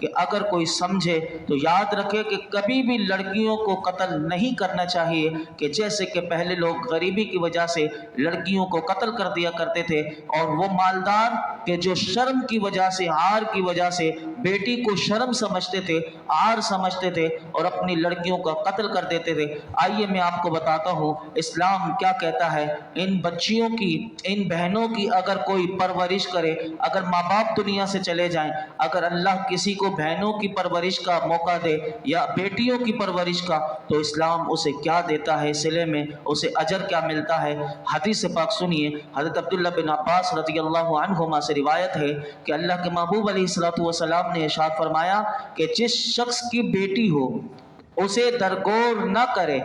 کہ اگر کوئی سمجھے تو یاد رکھے کہ کبھی بھی لڑکیوں کو قتل نہیں کرنا چاہیے، کہ جیسے کہ پہلے لوگ غریبی کی وجہ سے لڑکیوں کو قتل کر دیا کرتے تھے، اور وہ مالدار کہ جو شرم کی وجہ سے، عار کی وجہ سے بیٹی کو شرم سمجھتے تھے، عار سمجھتے تھے اور اپنی لڑکیوں کا قتل کر دیتے تھے۔ آئیے میں آپ کو بتاتا ہوں اسلام کیا کہتا ہے۔ ان بچیوں کی، ان بہنوں کی اگر کوئی پرورش کرے، اگر ماں باپ دنیا سے چلے جائیں، اگر اللہ کسی کو بہنوں کی پرورش کا موقع دے یا بیٹیوں کی پرورش کا، تو اسلام اسے کیا دیتا ہے، صلے میں اسے اجر کیا ملتا ہے۔ حدیث پاک سنیے، حضرت عبداللہ بن عباس رضی اللہ عنہما سے روایت ہے کہ اللہ کے محبوب علیہ الصلوۃ والسلام نے ارشاد فرمایا کہ جس شخص کی بیٹی ہو اسے درگور نہ کرے،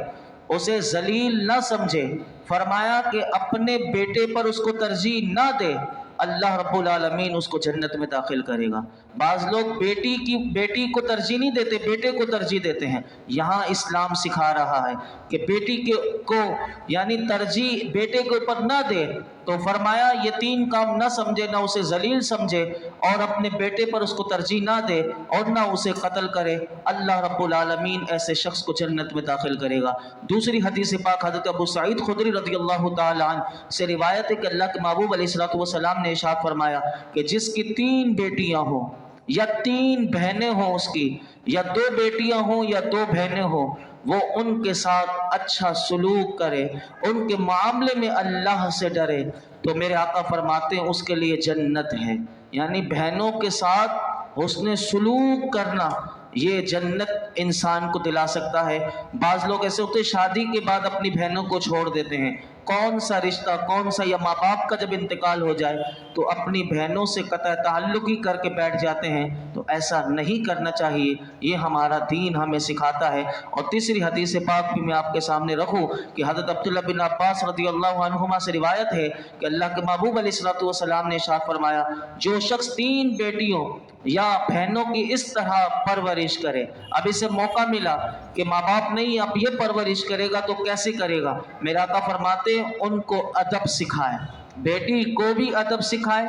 اسے ذلیل نہ سمجھے، فرمایا کہ اپنے بیٹے پر اس کو ترجیح نہ دے، اللہ رب العالمین اس کو جنت میں داخل کرے گا۔ بعض لوگ بیٹی کو ترجیح نہیں دیتے، بیٹے کو ترجیح دیتے ہیں۔ یہاں اسلام سکھا رہا ہے کہ بیٹی کو یعنی ترجیح بیٹے کے اوپر نہ دے، تو فرمایا یہ تین کام نہ سمجھے، نہ اسے ذلیل سمجھے اور اپنے بیٹے پر اس کو ترجیح نہ دے اور نہ اسے قتل کرے، اللہ رب العالمین ایسے شخص کو جنت میں داخل کرے گا۔ دوسری حدیث پاک حضرت ابو سعید خدری رضی اللہ تعالی عنہ سے روایت ہے کہ اللہ کے محبوب علیہ الصلوۃ والسلام نے ارشاد فرمایا کہ جس کی 3 بیٹیاں ہوں یا 3 بہنیں ہوں، اس کی یا 2 بیٹیاں ہوں یا 2 بہنیں ہوں، وہ ان کے ساتھ اچھا سلوک کرے، ان کے معاملے میں اللہ سے ڈرے، تو میرے آقا فرماتے ہیں اس کے لیے جنت ہے۔ یعنی بہنوں کے ساتھ حسن سلوک کرنا یہ جنت انسان کو دلا سکتا ہے۔ بعض لوگ ایسے ہوتے ہیں شادی کے بعد اپنی بہنوں کو چھوڑ دیتے ہیں، کون سا رشتہ، کون سا، یا ماں باپ کا جب انتقال ہو جائے تو اپنی بہنوں سے قطع تعلق ہی کر کے بیٹھ جاتے ہیں، تو ایسا نہیں کرنا چاہیے، یہ ہمارا دین ہمیں سکھاتا ہے۔ اور تیسری حدیث پاک بھی میں آپ کے سامنے رکھوں کہ حضرت عبداللہ بن عباس رضی اللہ عنہما سے روایت ہے کہ اللہ کے محبوب علیہ الصلوۃ والسلام نے ارشاد فرمایا جو شخص 3 بیٹیوں یا بہنوں کی اس طرح پرورش کرے، اب اسے موقع ملا کہ ماں باپ نہیں اب یہ پرورش کرے گا تو کیسے کرے گا، میرا آقا فرماتے ہیں ان کو ادب سکھائے، بیٹی کو بھی ادب سکھائے،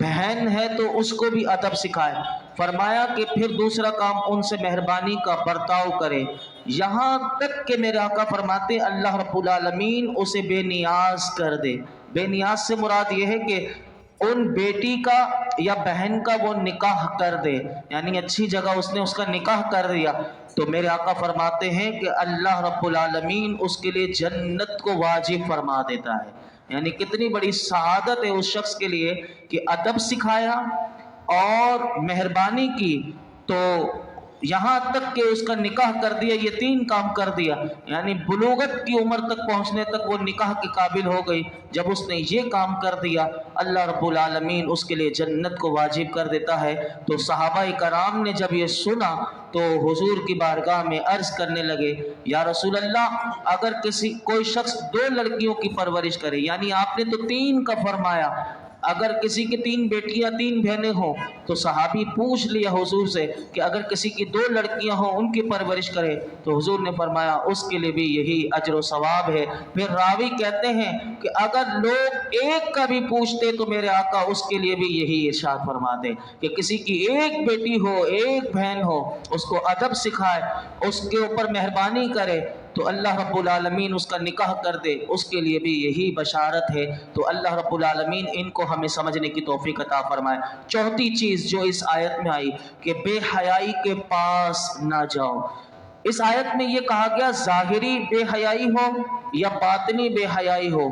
بہن ہے تو اس کو بھی ادب سکھائے، فرمایا کہ پھر دوسرا کام ان سے مہربانی کا برتاؤ کرے، یہاں تک کہ میرے آقا فرماتے ہیں اللہ رب العالمین اسے بے نیاز کر دے۔ بے نیاز سے مراد یہ ہے کہ ان بیٹی کا یا بہن کا وہ نکاح کر دے، یعنی اچھی جگہ اس نے اس کا نکاح کر دیا، تو میرے آقا فرماتے ہیں کہ اللہ رب العالمین اس کے لیے جنت کو واجب فرما دیتا ہے۔ یعنی کتنی بڑی سعادت ہے اس شخص کے لیے کہ ادب سکھایا اور مہربانی کی، تو یہاں تک کہ اس کا نکاح کر دیا، یہ 3 کام کر دیا، یعنی بلوغت کی عمر تک پہنچنے تک وہ نکاح کے قابل ہو گئی۔ جب اس نے یہ کام کر دیا اللہ رب العالمین اس کے لیے جنت کو واجب کر دیتا ہے۔ تو صحابہ کرام نے جب یہ سنا تو حضور کی بارگاہ میں عرض کرنے لگے یا رسول اللہ اگر کوئی شخص 2 لڑکیوں کی پرورش کرے، یعنی آپ نے تو 3 کا فرمایا، اگر کسی کی 3 بیٹیاں 3 بہنیں ہوں، تو صحابی پوچھ لیا حضور سے کہ اگر کسی کی 2 لڑکیاں ہوں ان کی پرورش کرے، تو حضور نے فرمایا اس کے لیے بھی یہی اجر و ثواب ہے۔ پھر راوی کہتے ہیں کہ اگر لوگ 1 کا بھی پوچھتے تو میرے آقا اس کے لیے بھی یہی ارشاد فرماتے کہ کسی کی 1 بیٹی ہو 1 بہن ہو، اس کو ادب سکھائے، اس کے اوپر مہربانی کرے، تو اللہ رب العالمین اس کا نکاح کر دے، اس کے لیے بھی یہی بشارت ہے۔ تو اللہ رب العالمین ان کو ہمیں سمجھنے کی توفیق عطا فرمائے۔ چوتھی چیز جو اس آیت میں آئی کہ بے حیائی کے پاس نہ جاؤ۔ اس آیت میں یہ کہا گیا ظاہری بے حیائی ہو یا باطنی بے حیائی ہو،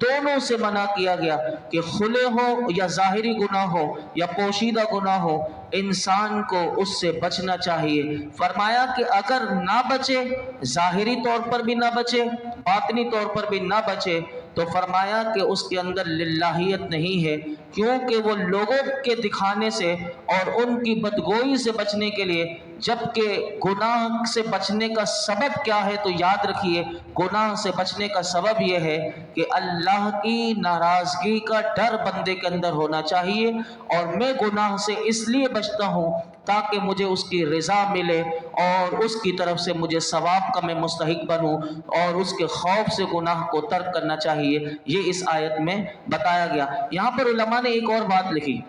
دونوں سے منع کیا گیا کہ کھلے ہو یا ظاہری گناہ ہو یا پوشیدہ گناہ ہو، انسان کو اس سے بچنا چاہیے۔ فرمایا کہ اگر نہ بچے، ظاہری طور پر بھی نہ بچے، باطنی طور پر بھی نہ بچے، تو فرمایا کہ اس کے اندر للہیت نہیں ہے، کیونکہ وہ لوگوں کے دکھانے سے اور ان کی بدگوئی سے بچنے کے لیے، جبکہ گناہ سے بچنے کا سبب کیا ہے تو یاد رکھیے گناہ سے بچنے کا سبب یہ ہے کہ اللہ کی ناراضگی کا ڈر بندے کے اندر ہونا چاہیے، اور میں گناہ سے اس لیے بچتا ہوں تاکہ مجھے اس کی رضا ملے اور اس کی طرف سے مجھے ثواب کا میں مستحق بنوں، اور اس کے خوف سے گناہ کو ترک کرنا چاہیے۔ یہ اس آیت میں بتایا گیا۔ یہاں پر علماء نے ایک اور بات لکھی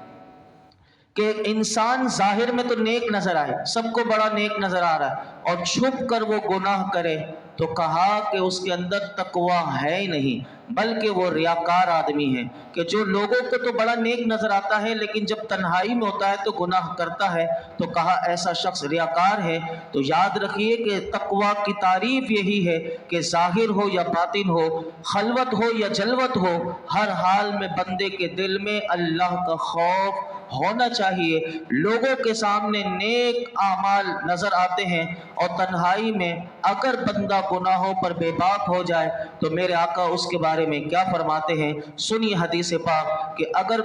کہ انسان ظاہر میں تو نیک نظر آئے، سب کو بڑا نیک نظر آ رہا ہے، اور چھپ کر وہ گناہ کرے، تو کہا کہ اس کے اندر تقوی ہے ہی نہیں، بلکہ وہ ریاکار آدمی ہے، کہ جو لوگوں کو تو بڑا نیک نظر آتا ہے لیکن جب تنہائی میں ہوتا ہے تو گناہ کرتا ہے، تو کہا ایسا شخص ریاکار ہے۔ تو یاد رکھیے کہ تقوی کی تعریف یہی ہے کہ ظاہر ہو یا باطن ہو، خلوت ہو یا جلوت ہو، ہر حال میں بندے کے دل میں اللہ کا خوف ہونا چاہیے۔ لوگوں کے سامنے نیک اعمال نظر آتے ہیں، اور تنہائی میں اگر بندہ گناہوں پر بے باک ہو جائے تو میرے آقا اس کے بارے میں کیا فرماتے ہیں، سنیے حدیث پاک کہ اگر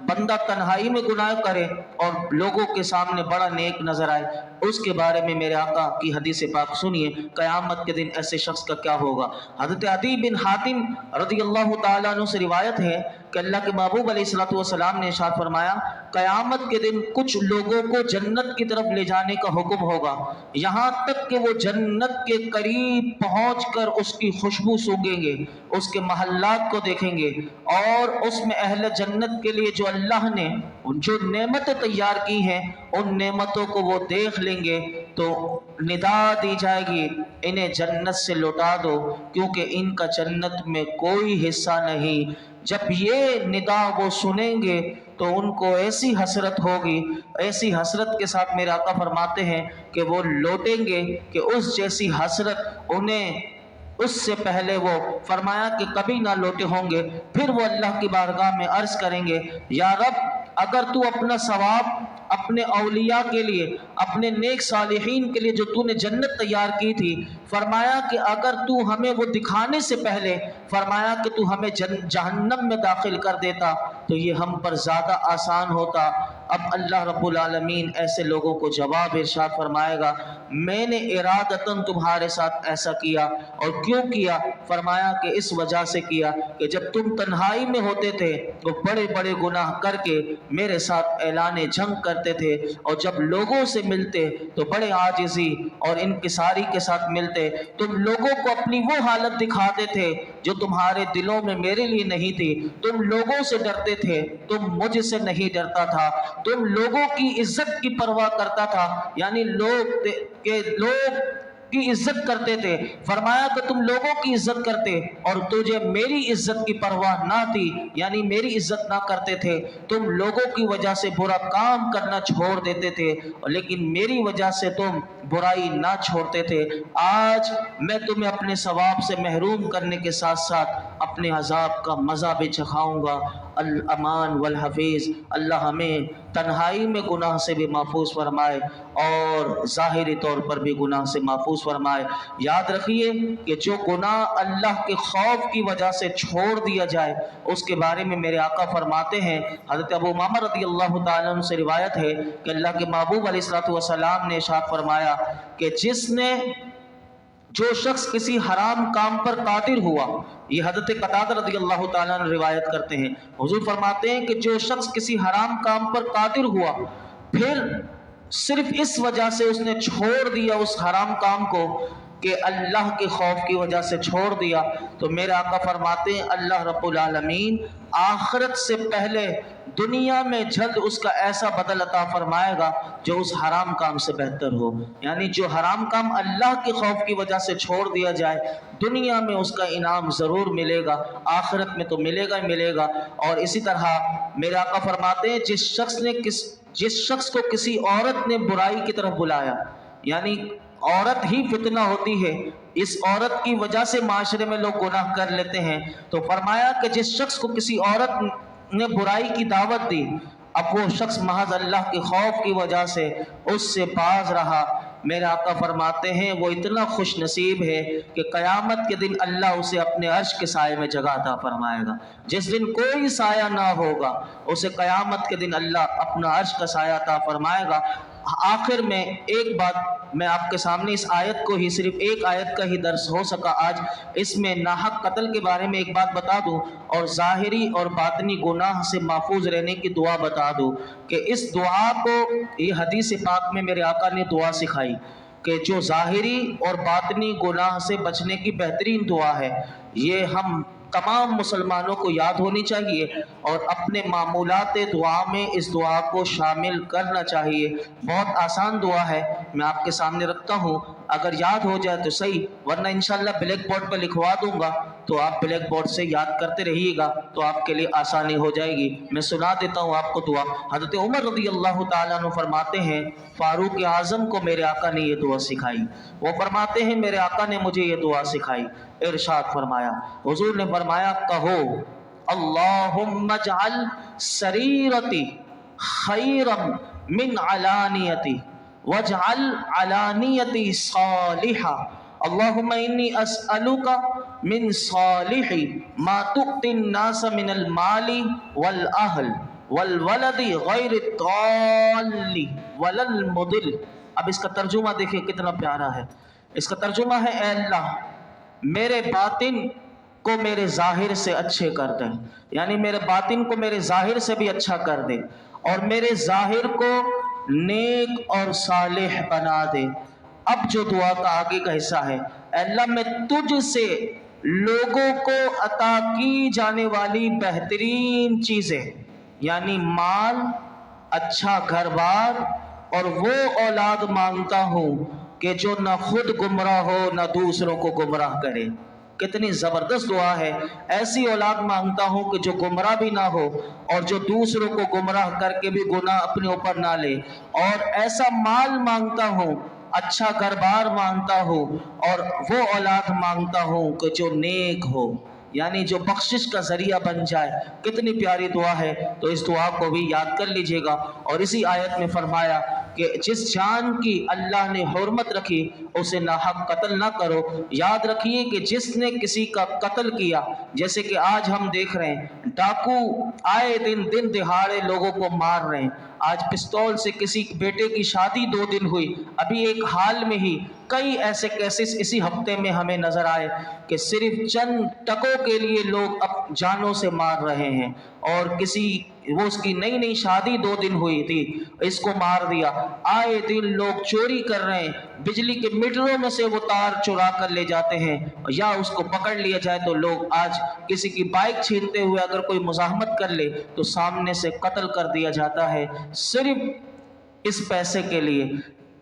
بندہ تنہائی میں گناہ کرے اور لوگوں کے سامنے بڑا نیک نظر آئے، اس کے بارے میں میرے آقا کی حدیث پاک سنیے، قیامت کے دن ایسے شخص کا کیا ہوگا۔ حضرت عدی بن حاتم رضی اللہ تعالیٰ عنہ سے روایت ہے کہ اللہ کے محبوب علیہ السلام نے ارشاد فرمایا، قیامت کے دن کچھ لوگوں کو جنت کی طرف لے جانے کا حکم ہوگا، یہاں تک کہ وہ جنت کے قریب پہنچ کر اس کی خوشبو سونگیں گے، اس کے محلات کو دیکھیں گے، اور اس میں اہل جنت کے لیے جو اللہ نے جو نعمتیں تیار کی ہیں ان نعمتوں کو وہ دیکھ لیں گے، تو ندا دی جائے گی، انہیں جنت سے لوٹا دو کیونکہ ان کا جنت میں کوئی حصہ نہیں۔ جب یہ ندا وہ سنیں گے تو ان کو ایسی حسرت ہوگی، ایسی حسرت کے ساتھ میرے آقا فرماتے ہیں کہ وہ لوٹیں گے کہ اس جیسی حسرت انہیں اس سے پہلے وہ فرمایا کہ کبھی نہ لوٹے ہوں گے۔ پھر وہ اللہ کی بارگاہ میں عرض کریں گے، یا رب اگر تو اپنا ثواب اپنے اولیاء کے لیے، اپنے نیک صالحین کے لیے جو تو نے جنت تیار کی تھی، فرمایا کہ اگر تو ہمیں وہ دکھانے سے پہلے فرمایا کہ تو ہمیں جہنم میں داخل کر دیتا تو یہ ہم پر زیادہ آسان ہوتا۔ اب اللہ رب العالمین ایسے لوگوں کو جواب ارشاد فرمائے گا، میں نے ارادتاً تمہارے ساتھ ایسا کیا، اور کیوں کیا؟ فرمایا کہ اس وجہ سے کیا کہ جب تم تنہائی میں ہوتے تھے تو بڑے بڑے گناہ کر کے میرے ساتھ اعلان جنگ کرتے تھے، اور جب لوگوں سے ملتے تو بڑے عاجزی اور انکساری کے ساتھ ملتے، تم لوگوں کو اپنی وہ حالت دکھاتے تھے جو تمہارے دلوں میں میرے لیے نہیں تھی، تم لوگوں سے ڈرتے تھے، تم مجھ سے نہیں ڈرتا تھا، تم لوگوں کی عزت کی پرواہ کرتا تھا، یعنی لوگ کی عزت کرتے تھے، فرمایا کہ تم لوگوں کی عزت کرتے اور تجھے میری عزت کی پرواہ نہ تھی، یعنی میری عزت نہ کرتے تھے، تم لوگوں کی وجہ سے برا کام کرنا چھوڑ دیتے تھے لیکن میری وجہ سے تم برائی نہ چھوڑتے تھے۔ آج میں تمہیں اپنے ثواب سے محروم کرنے کے ساتھ ساتھ اپنے عذاب کا مزہ بھی چکھاؤں گا۔ الامان والحفیظ، اللہ ہمیں تنہائی میں گناہ سے بھی محفوظ فرمائے اور ظاہری طور پر بھی گناہ سے محفوظ فرمائے۔ یاد رکھیے کہ جو گناہ اللہ کے خوف کی وجہ سے چھوڑ دیا جائے اس کے بارے میں میرے آقا فرماتے ہیں، حضرت ابو امامہ رضی اللہ تعالیٰ عنہ سے روایت ہے کہ اللہ کے محبوب علیہ السلام نے ارشاد فرمایا کہ جو شخص کسی حرام کام پر قادر ہوا، یہ حضرت قتادہ رضی اللہ تعالیٰ عنہ روایت کرتے ہیں، حضور فرماتے ہیں کہ جو شخص کسی حرام کام پر قادر ہوا پھر صرف اس وجہ سے اس نے چھوڑ دیا اس حرام کام کو کہ اللہ کے خوف کی وجہ سے چھوڑ دیا، تو میرے آقا فرماتے ہیں اللہ رب العالمین آخرت سے پہلے دنیا میں جلد اس کا ایسا بدل عطا فرمائے گا جو اس حرام کام سے بہتر ہو۔ یعنی جو حرام کام اللہ کے خوف کی وجہ سے چھوڑ دیا جائے دنیا میں اس کا انعام ضرور ملے گا، آخرت میں تو ملے گا ہی ملے گا۔ اور اسی طرح میرے آقا فرماتے ہیں جس شخص کو کسی عورت نے برائی کی طرف بلایا، یعنی عورت ہی فتنہ ہوتی ہے، اس عورت کی وجہ سے معاشرے میں لوگ گناہ کر لیتے ہیں، تو فرمایا کہ جس شخص کو کسی عورت نے برائی کی دعوت دی، اب وہ شخص محض اللہ کے خوف کی وجہ سے اس سے باز رہا، میرے آقا فرماتے ہیں وہ اتنا خوش نصیب ہے کہ قیامت کے دن اللہ اسے اپنے عرش کے سائے میں جگہ عطا فرمائے گا۔ جس دن کوئی سایہ نہ ہوگا اسے قیامت کے دن اللہ اپنا عرش کا سایہ عطا فرمائے گا۔ آخر میں ایک بات میں آپ کے سامنے اس آیت کو ہی صرف ایک آیت کا ہی درس ہو سکا آج، اس میں ناحق قتل کے بارے میں ایک بات بتا دوں اور ظاہری اور باطنی گناہ سے محفوظ رہنے کی دعا بتا دوں کہ اس دعا کو یہ حدیث پاک میں میرے آقا نے دعا سکھائی کہ جو ظاہری اور باطنی گناہ سے بچنے کی بہترین دعا ہے، یہ ہم تمام مسلمانوں کو یاد ہونی چاہیے اور اپنے معمولات دعا میں اس دعا کو شامل کرنا چاہیے۔ بہت آسان دعا ہے، میں آپ کے سامنے رکھتا ہوں، اگر یاد ہو جائے تو صحیح، ورنہ انشاءاللہ بلیک بورڈ پر لکھوا دوں گا تو آپ بلیک بورڈ سے یاد کرتے رہیے گا تو آپ کے لیے آسانی ہو جائے گی۔ میں سنا دیتا ہوں آپ کو دعا۔ حضرت عمر رضی اللہ تعالیٰ عنہ فرماتے ہیں فاروق اعظم کو میرے آقا نے یہ دعا سکھائی، وہ فرماتے ہیں میرے آقا نے مجھے یہ دعا سکھائی۔ ارشاد فرمایا، حضور نے فرمایا کہو اللہم اجعل سریرتی خیرا من علانیتی واجعل علانیتی صالحا اللہم انی اسألک من صالح ما تؤتی الناس من المال والاہل والولد غیر الضال ولا المضل۔ اب اس کا ترجمہ دیکھیں کتنا پیارا ہے۔ اس کا ترجمہ ہے اے اللہ میرے باطن کو میرے ظاہر سے اچھے کر دے، یعنی میرے باطن کو میرے ظاہر سے بھی اچھا کر دے اور میرے ظاہر کو نیک اور صالح بنا دے۔ اب جو دعا کا آگے کا حصہ ہے، اے اللہ میں تجھ سے لوگوں کو عطا کی جانے والی بہترین چیزیں یعنی مال، اچھا گھر بار اور وہ اولاد مانگتا ہوں کہ جو نہ خود گمراہ ہو نہ دوسروں کو گمراہ کرے۔ کتنی زبردست دعا ہے۔ ایسی اولاد مانگتا ہوں کہ جو گمراہ بھی نہ ہو اور جو دوسروں کو گمراہ کر کے بھی گناہ اپنے اوپر نہ لے، اور ایسا مال مانگتا ہوں، اچھا گھر بار مانگتا ہوں اور وہ اولاد مانگتا ہوں کہ جو نیک ہو، یعنی جو بخشش کا ذریعہ بن جائے۔ کتنی پیاری دعا ہے، تو اس دعا کو بھی یاد کر لیجئے گا۔ اور اسی آیت میں فرمایا کہ جس جان کی اللہ نے حرمت رکھی اسے ناحق قتل نہ کرو۔ یاد رکھیے کہ جس نے کسی کا قتل کیا، جیسے کہ آج ہم دیکھ رہے ہیں ڈاکو آئے دن دہاڑے لوگوں کو مار رہے ہیں۔ آج پستول سے کسی بیٹے کی شادی 2 دن ہوئی، ابھی ایک حال میں ہی کئی ایسے کیسز اسی ہفتے میں ہمیں نظر آئے کہ صرف چند ٹکوں کے لیے لوگ اب جانوں سے مار رہے ہیں، اور وہ اس کی نئی شادی 2 دن ہوئی تھی، اس کو مار دیا۔ آئے دن لوگ چوری کر رہے ہیں، بجلی کے میٹروں میں سے وہ تار چرا کر لے جاتے ہیں، یا اس کو پکڑ لیا جائے تو لوگ آج کسی کی بائک چھینتے ہوئے اگر کوئی مزاحمت کر لے تو سامنے سے قتل کر دیا جاتا ہے، صرف اس پیسے کے لیے۔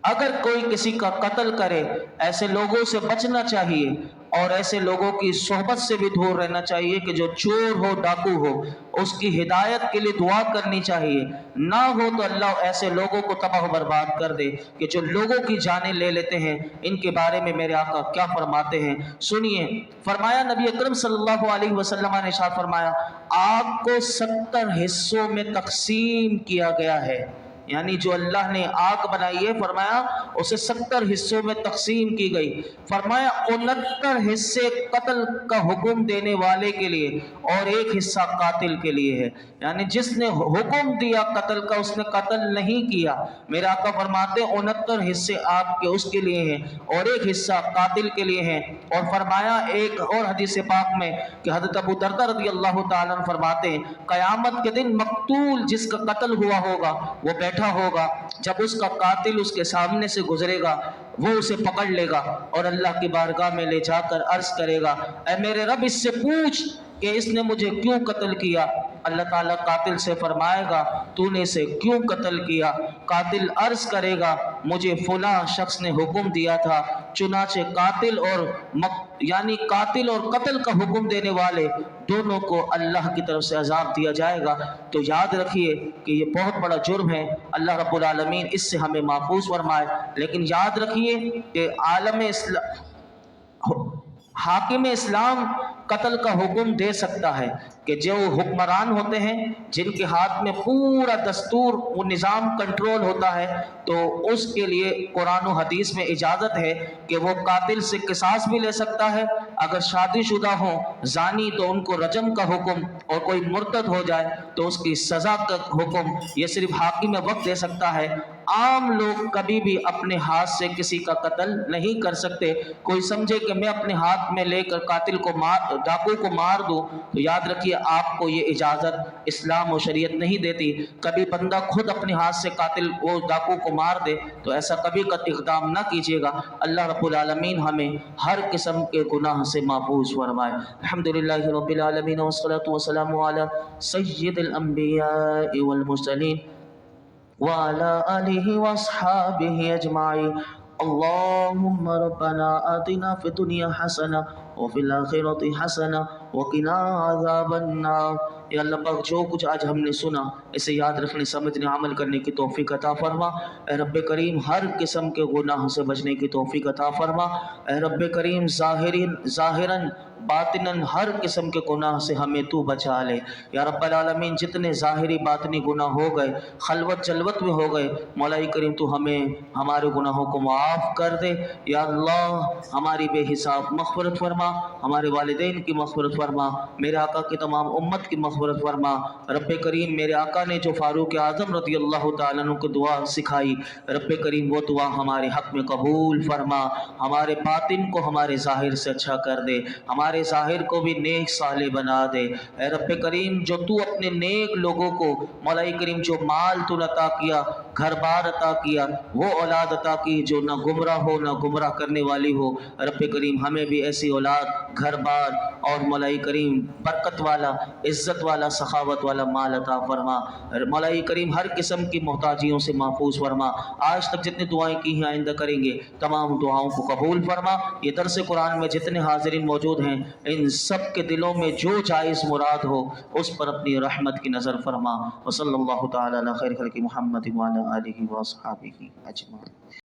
اگر کوئی کسی کا قتل کرے، ایسے لوگوں سے بچنا چاہیے اور ایسے لوگوں کی صحبت سے بھی دور رہنا چاہیے کہ جو چور ہو، ڈاکو ہو، اس کی ہدایت کے لیے دعا کرنی چاہیے۔ نہ ہو تو اللہ ایسے لوگوں کو تباہ و برباد کر دے کہ جو لوگوں کی جانیں لے لیتے ہیں۔ ان کے بارے میں میرے آقا کیا فرماتے ہیں سنیے۔ فرمایا نبی اکرم صلی اللہ علیہ وسلم نے ارشاد فرمایا آگ کو 70 حصوں میں تقسیم کیا گیا ہے، یعنی جو اللہ نے آگ بنائی ہے فرمایا اسے 70 حصوں میں تقسیم کی گئی۔ فرمایا 69 حصے قتل کا حکم دینے والے کے لیے اور 1 حصہ قاتل کے لیے ہے، یعنی جس نے حکم دیا قتل کا اس نے قتل نہیں کیا۔ میرے آقا فرماتے 69 حصے آگ کے اس کے لیے ہیں اور 1 حصہ قاتل کے لیے ہیں۔ اور فرمایا ایک اور حدیث پاک میں کہ حضرت ابو درداء رضی اللہ تعالیٰ عنہ فرماتے ہیں قیامت کے دن مقتول جس کا قتل ہوا ہوگا وہ بیٹھا ہوگا، جب اس کا قاتل اس کے سامنے سے گزرے گا وہ اسے پکڑ لے گا اور اللہ کی بارگاہ میں لے جا کر عرض کرے گا اے میرے رب اس سے پوچھ کہ اس نے مجھے کیوں قتل کیا۔ اللہ تعالیٰ قاتل سے فرمائے گا تو نے اسے کیوں قتل کیا؟ قاتل عرض کرے گا مجھے فلاں شخص نے حکم دیا تھا۔ چنانچہ قاتل اور قتل کا حکم دینے والے دونوں کو اللہ کی طرف سے عذاب دیا جائے گا۔ تو یاد رکھیے کہ یہ بہت بڑا جرم ہے، اللہ رب العالمین اس سے ہمیں محفوظ فرمائے۔ لیکن یاد رکھیے کہ حاکم اسلام قتل کا حکم دے سکتا ہے کہ جو حکمران ہوتے ہیں جن کے ہاتھ میں پورا دستور و نظام کنٹرول ہوتا ہے تو اس کے لیے قرآن و حدیث میں اجازت ہے کہ وہ قاتل سے قصاص بھی لے سکتا ہے۔ اگر شادی شدہ ہوں زانی تو ان کو رجم کا حکم، اور کوئی مرتد ہو جائے تو اس کی سزا کا حکم یہ صرف حاکم وقت دے سکتا ہے۔ عام لوگ کبھی بھی اپنے ہاتھ سے کسی کا قتل نہیں کر سکتے۔ کوئی سمجھے کہ میں اپنے ہاتھ میں لے کر قاتل کو ڈاکو کو مار دوں تو یاد رکھیے آپ کو یہ اجازت اسلام و شریعت نہیں دیتی۔ کبھی بندہ خود اپنے ہاتھ سے قاتل وہ ڈاکو کو مار دے تو ایسا کبھی اقدام نہ کیجیے گا۔ اللہ رب العالمین ہمیں ہر قسم کے گناہ سے محفوظ فرمائے۔ الحمدللہ رب العالمین والصلاة والسلام علی سید الانبیاء والمرسلین وعلى آله واصحابه اجمعین۔ اللهم ربنا آتنا في الدنيا حسنة وفي الآخرة حسنة وقنا عذاب النار۔ یا اللہ پاک جو کچھ آج ہم نے سنا اسے یاد رکھنے سمجھنے عمل کرنے کی توفیق عطا فرما۔ اے رب کریم ہر قسم کے گناہ سے بچنے کی توفیق عطا فرما۔ اے رب کریم ظاہراً باطناً ہر قسم کے گناہ سے ہمیں تو بچا لے یا رب العالمین۔ جتنے ظاہری باطنی گناہ ہو گئے خلوت جلوت میں ہو گئے مولا کریم تو ہمیں ہمارے گناہوں کو معاف کر دے یا اللہ۔ ہماری بے حساب مغفرت فرما، ہمارے والدین کی مغفرت فرما، میرے آقا کی تمام امت کی مغفرت فرما۔ رب کریم میرے آقا نے جو فاروق اعظم رضی اللہ تعالیٰ عنہ کو دعا سکھائی رب کریم وہ دعا ہمارے حق میں قبول فرما۔ ہمارے باطن کو ہمارے ظاہر سے اچھا کر دے، ہمارے ظاہر کو بھی نیک صالح بنا دے۔ اے رب کریم جو تو اپنے نیک لوگوں کو مولا کریم جو مال تو عطا کیا، گھر بار عطا کیا، وہ اولاد عطا کی جو نہ گمراہ ہو نہ گمراہ کرنے والی ہو، رب کریم ہمیں بھی ایسی اولاد، گھر بار اور مولا کریم برکت والا، عزت والا، سخاوت والا مال عطا فرما۔ مولا کریم ہر قسم کی محتاجیوں سے محفوظ فرما۔ آج تک جتنی دعائیں کی ہیں آئندہ کریں گے تمام دعاؤں کو قبول فرما۔ یہ درس قرآن میں جتنے حاضرین موجود ہیں ان سب کے دلوں میں جو جائز مراد ہو اس پر اپنی رحمت کی نظر فرما۔ وصلی اللہ تعالی علی خیر خلق محمد وعلی آلہ واصحابہ اجمعین۔